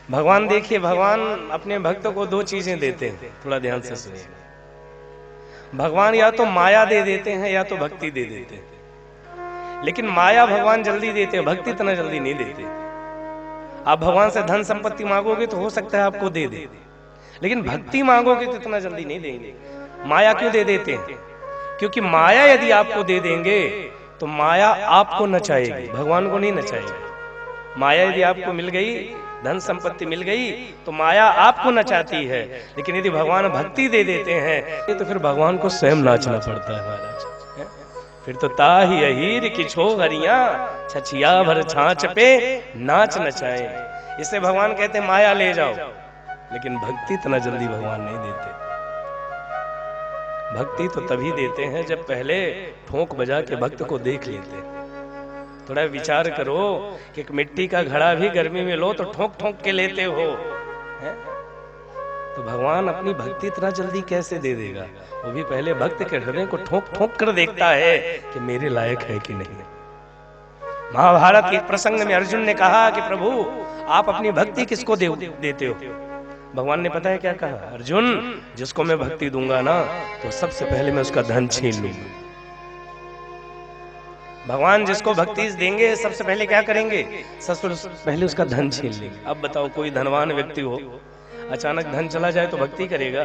भगवान देखिए, भगवान अपने भक्त को दो चीजें देते हैं, थोड़ा ध्यान से सुनिए। भगवान या तो माया दे देते हैं या तो भक्ति दे देते हैं। लेकिन माया भगवान जल्दी देते हैं, भक्ति इतना जल्दी नहीं देते। आप भगवान से धन संपत्ति मांगोगे तो हो सकता है आपको दे दे, लेकिन भक्ति मांगोगे तो इतना जल्दी नहीं देंगे। माया क्यों दे देते हैं? क्योंकि माया यदि आपको दे देंगे तो माया आपको नचाएगी, भगवान को नहीं नचाएगी। माया यदि आपको मिल गई, धन संपत्ति मिल गई, तो माया आपको नचाती है। लेकिन यदि भगवान भक्ति दे देते हैं तो फिर भगवान को स्वयं नाचना पड़ता है महाराज। फिर तो ताही अहीर की छो हरिया छछिया भर छाछ पे नाच नचाए। इससे भगवान कहते हैं माया ले जाओ, लेकिन भक्ति इतना जल्दी भगवान नहीं देते। भक्ति तो तभी देते हैं जब पहले ठोंक बजा के भक्त को देख लेते हैं। थोड़ा विचार करो कि एक मिट्टी का घड़ा भी गर्मी में लो तो ठोंक ठोंक के लेते हो, है? तो भगवान अपनी भक्ति इतना जल्दी कैसे दे देगा? वो भी पहले भक्त के हृदय को ठोंक ठोंक कर देखता है कि मेरे लायक है कि नहीं। महाभारत के प्रसंग में अर्जुन ने कहा कि प्रभु आप अपनी भक्ति किसको देते हो? भगवान ने पता है क्या कहा? अर्जुन, जिसको मैं भक्ति दूंगा ना तो सबसे पहले मैं उसका धन छीन लूंगा। भगवान जिसको भक्ति देंगे सबसे पहले क्या करेंगे? सबसे पहले उसका धन छीन लेंगे। अब बताओ, कोई धनवान व्यक्ति हो, अचानक धन चला जाए तो भक्ति करेगा?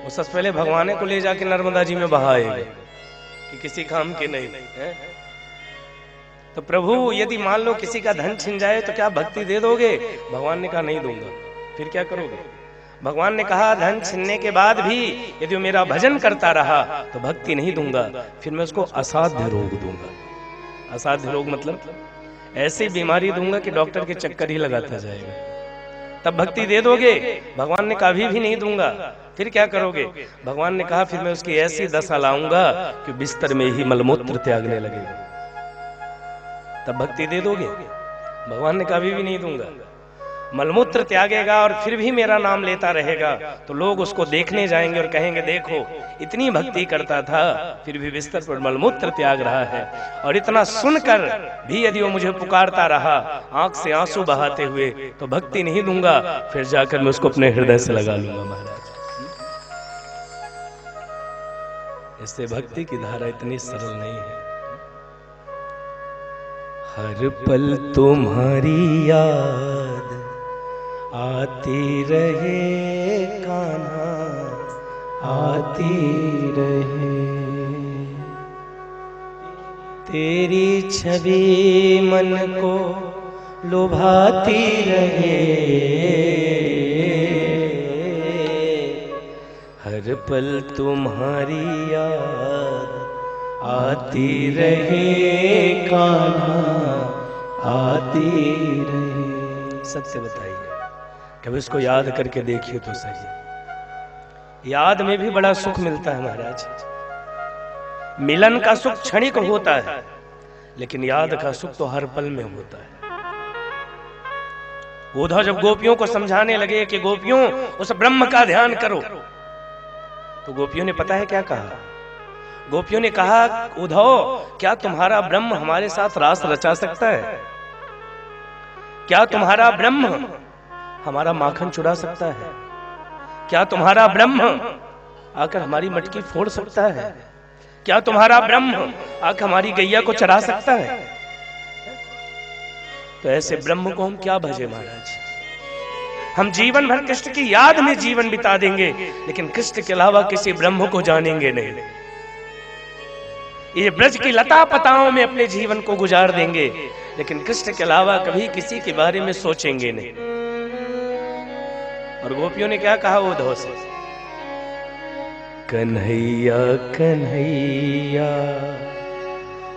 वो सबसे पहले भगवान को ले जाके नर्मदा जी में बहाएगा कि किसी काम के नहीं है। तो प्रभु यदि मान लो किसी का धन छिन जाए तो क्या भक्ति दे दोगे? भगवान ने कहा नहीं दूंगा। फिर क्या करोगे? भगवान ने कहा धन छीनने के बाद भी यदि वो मेरा भजन करता रहा तो भक्ति नहीं दूंगा, फिर मैं उसको असाध्य रोग दूंगा। असाध्य रोग मतलब ऐसी बीमारी दूंगा कि डॉक्टर के चक्कर ही लगाता जाएगा, तब भक्ति दे दोगे? भगवान ने कहा भी नहीं दूंगा। फिर क्या करोगे? भगवान ने कहा फिर मैं उसकी ऐसी दशा लाऊंगा कि बिस्तर में ही मलमूत्र त्यागने लगेगा, तब भक्ति दे दोगे? भगवान ने कहा भी नहीं दूंगा। मलमूत्र त्यागेगा और फिर भी मेरा नाम लेता रहेगा तो लोग उसको देखने जाएंगे और कहेंगे देखो इतनी भक्ति करता था फिर भी बिस्तर पर मलमूत्र त्याग रहा है। और इतना सुनकर भी यदि वो मुझे पुकारता रहा आंख से आंसू बहाते हुए तो भक्ति नहीं दूंगा, फिर जाकर मैं उसको अपने हृदय से लगा लूंगा। महाराज, इससे भक्ति की धारा इतनी सरल नहीं है। हर पल तुम्हारी याद आती रहे कान्हा, आती रहे तेरी छवि मन को लुभाती रहे। हर पल तुम्हारी याद आती रहे कान्हा, आती रहे। सत्य बताइए, कभी इसको याद करके देखिए तो सही। याद में भी बड़ा सुख मिलता है महाराज। मिलन का सुख क्षणिक होता है, लेकिन याद का सुख तो हर पल में होता है। उद्धव जब गोपियों को समझाने लगे कि गोपियों उस ब्रह्म का ध्यान करो, तो गोपियों ने पता है क्या कहा? गोपियों ने कहा उद्धव क्या तुम्हारा ब्रह्म हमारे साथ रास रचा सकता है? क्या तुम्हारा ब्रह्म हमारा माखन चुरा सकता है? क्या तुम्हारा ब्रह्म आकर हमारी मटकी फोड़ सकता है? क्या तुम्हारा ब्रह्म आकर हमारी गैया को चरा सकता है? तो ऐसे ब्रह्म को हम क्या भजे महाराज? हम जीवन भर कृष्ण की याद में जीवन बिता देंगे, लेकिन कृष्ण के अलावा किसी ब्रह्म को जानेंगे नहीं। ये ब्रज की लता पताओं में अपने जीवन को गुजार देंगे, लेकिन कृष्ण के अलावा कभी किसी के बारे में सोचेंगे नहीं। और गोपियों ने क्या कहा उद्धव से? कन्हैया कन्हैया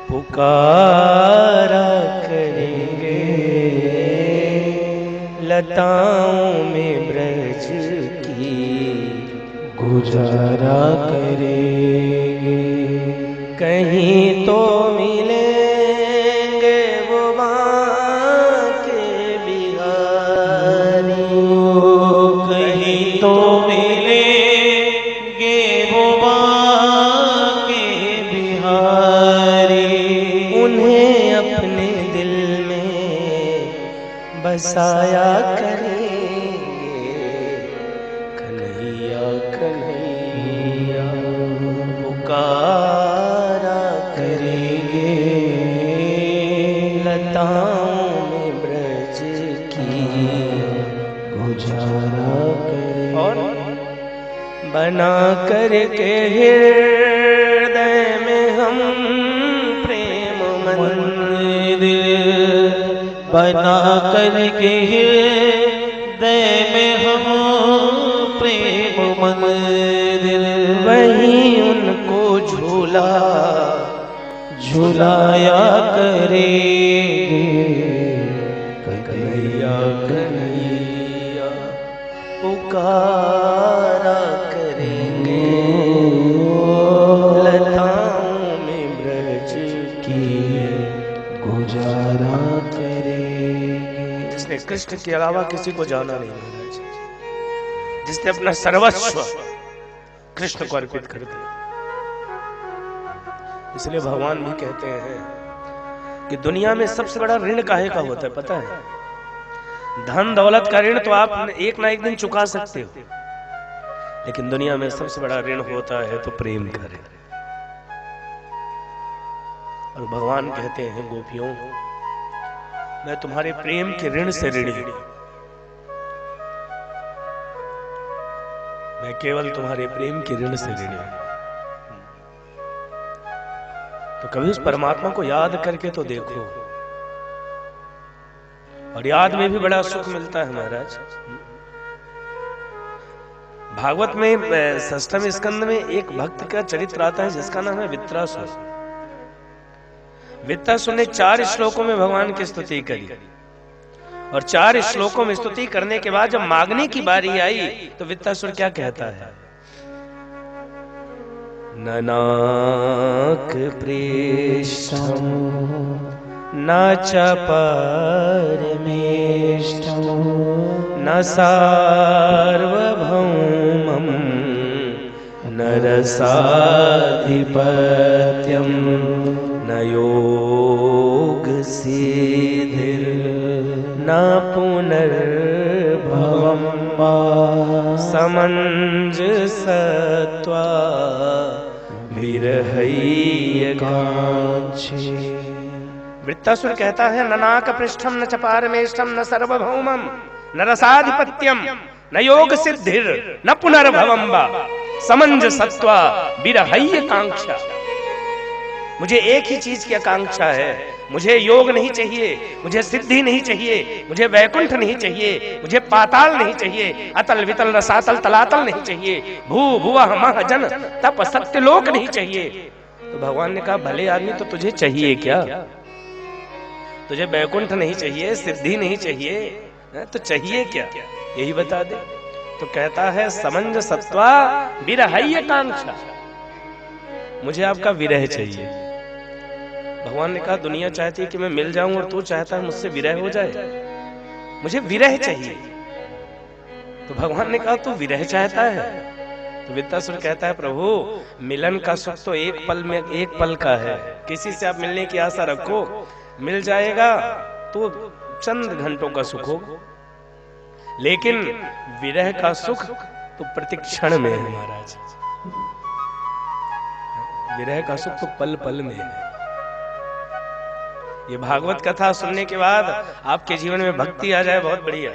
पुकारा करेंगे, लताओं में ब्रज की गुजारा करेंगे। कहीं तो मिलेंगे वो बांके बिहारी, कहीं तो मिलेंगे वो बांके बिहारी। उन्हें अपने दिल में बसाया झुलाया करेंगे कन्हैया कन्हैया, पुकारा करेंगे लताओं में ब्रज की गुजारा करेंगे। और बना करके हृदय में हम प्रेम मंदिर, बना करके हृदय में हम प्रेम मंदिर, वहीं उनको झूला झुलाया करेंगे कन्हैया कन्हैया, पुकारा करेंगे लताओं में ब्रज की गुजारा करेंगे। जिसने कृष्ण के अलावा किसी को जाना नहीं महाराज, जिसने अपना सर्वस्व कृष्ण को अर्पित कर दिया। इसलिए भगवान भी कहते हैं कि दुनिया में सबसे बड़ा ऋण काहे का होता है पता है? धन दौलत का ऋण तो आप एक ना एक दिन चुका सकते हो, लेकिन दुनिया में सबसे बड़ा ऋण होता है तो प्रेम का ऋण। और भगवान कहते हैं गोपियों, मैं तुम्हारे प्रेम के ऋण से ऋणी हूं, मैं केवल तुम्हारे प्रेम के ऋण से ऋणी हूं। तो कभी उस परमात्मा को याद करके तो देखो, और याद में भी बड़ा सुख मिलता है महाराज। भागवत में 6वें स्कंद में एक भक्त का चरित्र आता है जिसका नाम है वित्रासुर। वित्रासुर ने 4 श्लोकों में भगवान की स्तुति करी, और 4 श्लोकों में स्तुति करने के बाद जब मांगने की बारी आई तो वित्रासुर क्या कहता है? ननाक प्रेष्ठम न च परमेष्ठम न सार्वभौमं न रसाधिपत्यं न योग सिद्धिर् न पुनर्भवं वा समञ्जसत्वा विरहैकांक्षे। वृत्तासुर कहता है ननाक पृष्ठम न च पारमेष्ठम न सर्वभौमम न रसाधिपत्यम न योग सिद्धिर न पुनर्भवम वा समञ्जसत्वा विरहैकांक्षा। मुझे एक ही चीज की आकांक्षा है, मुझे योग नहीं चाहिए, मुझे सिद्धि नहीं चाहिए, मुझे वैकुंठ नहीं चाहिए, मुझे पाताल नहीं चाहिए, अतल वितल रसातल तलातल नहीं चाहिए, भू भुवः मह जन तप सत्यलोक नहीं चाहिए। तो भगवान ने कहा भले आदमी तो तुझे चाहिए क्या? तुझे वैकुंठ नहीं चाहिए, सिद्धि नहीं चाहिए, तो चाहिए क्या? यही बता दे। तो कहता है समञ्जसत्वा विरहैकांक्षा, मुझे आपका विरह चाहिए। भगवान ने कहा दुनिया चाहती है कि मैं मिल जाऊं और तू चाहता है मुझसे विरह हो जाए, मुझे विरह चाहिए। तो भगवान ने कहा तू विरह चाहता है? तो वित्तासुर कहता है प्रभु मिलन का सुख तो एक पल में एक पल का है, किसी से आप मिलने की आशा रखो, मिल जाएगा तो चंद घंटों का सुख हो, लेकिन विरह का सुख तो प्रतिक्षण में है महाराज। विरह का सुख तो पल पल में है। ये भागवत कथा सुनने के बाद आपके जीवन में भक्ति आ जाए बहुत बढ़िया,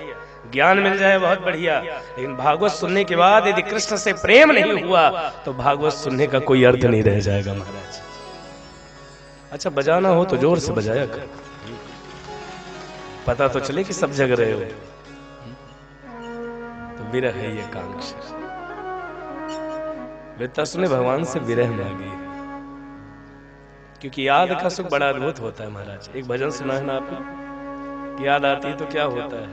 ज्ञान मिल जाए बहुत बढ़िया, लेकिन भागवत सुनने के बाद यदि कृष्ण से प्रेम नहीं हुआ तो भागवत सुनने का कोई अर्थ नहीं रह जाएगा महाराज। अच्छा बजाना हो तो जोर से बजाया कर, पता तो चले कि सब जग रहे हो। तो विरह है ये कांक्षा। वृत्तासुर ने भगवान से विरह मांगी, क्योंकि याद का सुख बड़ा अद्भुत होता है महाराज। एक भजन सुना है ना आपने, याद आती है तो क्या होता है?